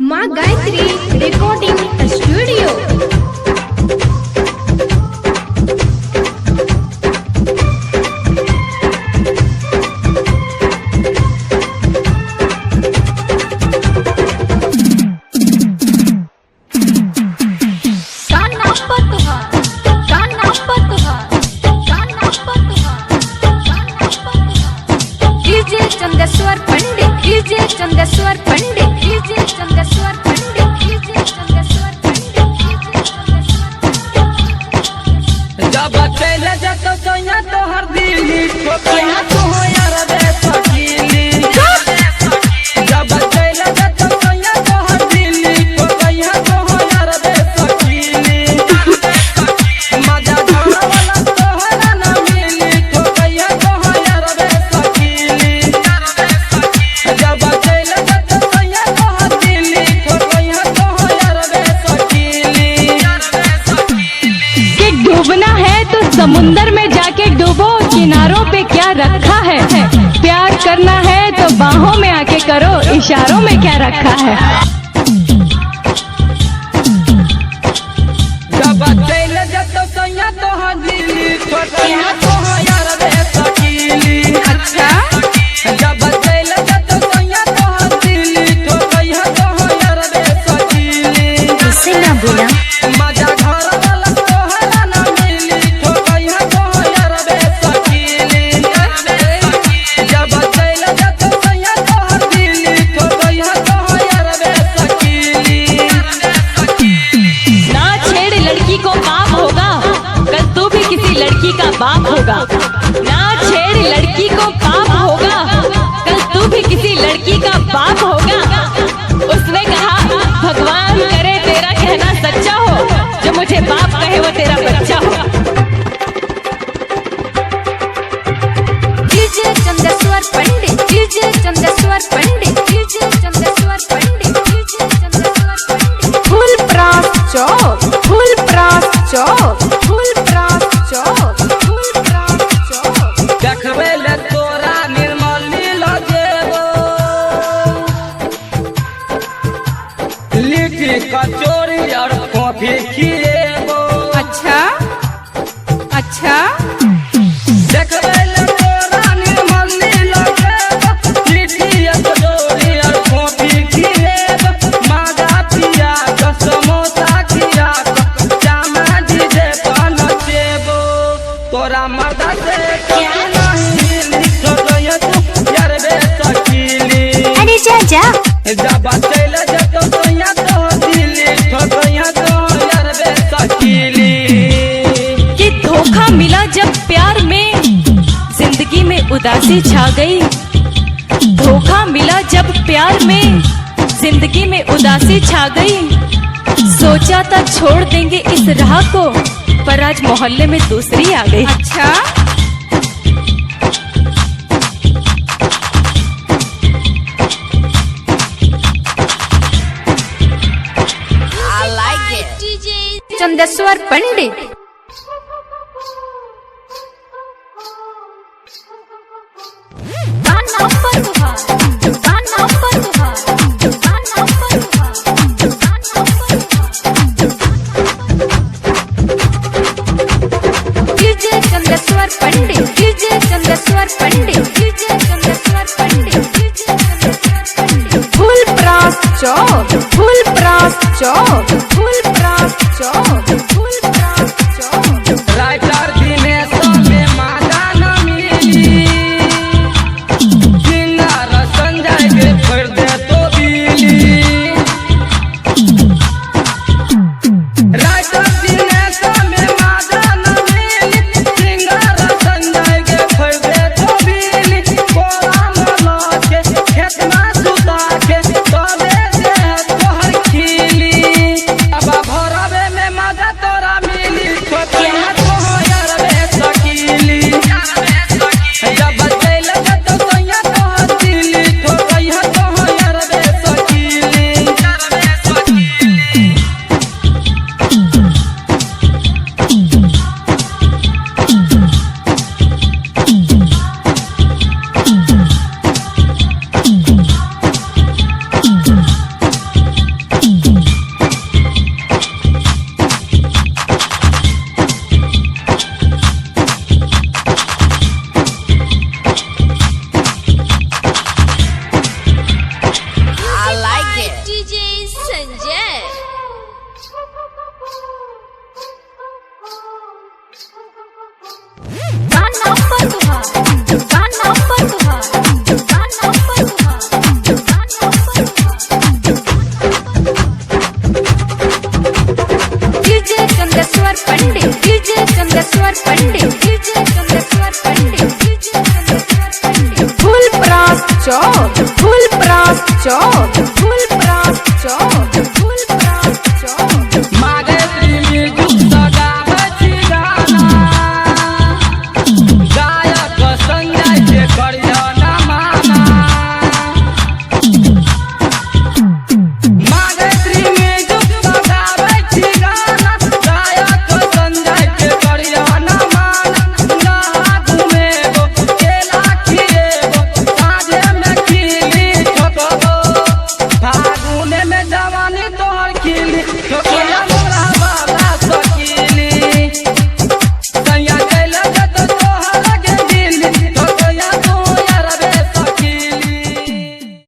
माँ Gayatri recording studio. Chandeshwar पंडित DJ Chandeshwar पंडित DJ Chandeshwar पंडित DJ Chandeshwar पंडित। जब चले जातो सोया तो हर दिली ठोकया तो हो यार बे सकीली। जब चले जातो सोया तो हर दिली ठोकया तो हो यार बे सकीली। मजा धारा वाला तोहरा ना मिली ठोकया तो हो यार बे सकीली। जब चले जातो सोया तो हर दिली ठोकया तो हो यार बे सकीली। कि डूबना है तो समुंदर में जाके डूबो, किनारों पे क्या रखा है। प्यार करना है तो बाहों में आके करो, इशारों में क्या रखा है। जब चले जातो सोया तो हर दिली ठोकया तो हो यार बे सकीली। अच्छा जब चले जातो सोया तो हर दिली ठोकया तो हो यार बे सकीली। किसे ना बोला मजा घर वाला तोहरा ना मिली ठोकया तो हो यार बे सकीली। जब चले जातो सोया तो हर दिली ठोकया तो हो यार बे सकीली। ना छेड़ लड़की को पाप होगा, कल तू भी किसी लड़की का बाप होगा। ना छेड़ लड़की को पाप होगा, कल तू भी किसी लड़की का बाप होगा। उसने कहा भगवान करे तेरा कहना सच्चा हो, जो मुझे बाप कहे वो तेरा बच्चा हो। डीजे चंदेश्वर पंडित डीजे चंदेश्वर पंडित डीजे चंदेश्वर पंडित डीजे चंदेश्वर पंडित। फुल प्रास चौक फुल प्रास चौक फुल प्रास चौक फुल प्रास चौक। देखबे ले तोरा निर्मल नीला जेबो, लिट्टी कचौड़ी और कॉफी खिएबो। अच्छा अच्छा देखबे ले तोरा निर्मल नीला जेबो, लिट्टी कचौड़ी और कॉफी खिएबो। माजा पिया के समोसा खिया के जामा डीजे पर नचेबो। तोरा मर्दा से क्या नहीं लिखो गया तू यार बे सकीली। अरे जा जा जब चले जातो सोया तो दिली ठोकया तो यार बे सकीली। कि धोखा मिला जब प्यार में, जिंदगी में उदासी छा गई। धोखा मिला जब प्यार में, जिंदगी में उदासी छा गई। सोचा था छोड़ देंगे इस राह को, पर आज मोहल्ले में दूसरी आ गई। अच्छा चंदेश्वर पंडित डीजे चंदेश्वर पंडित डीजे चंदेश्वर पंडित डीजे चंदेश्वर पंडित डीजे चंदेश्वर पंडित। फुल प्रास चौक फुल प्रास चौक फुल प्रास चौक।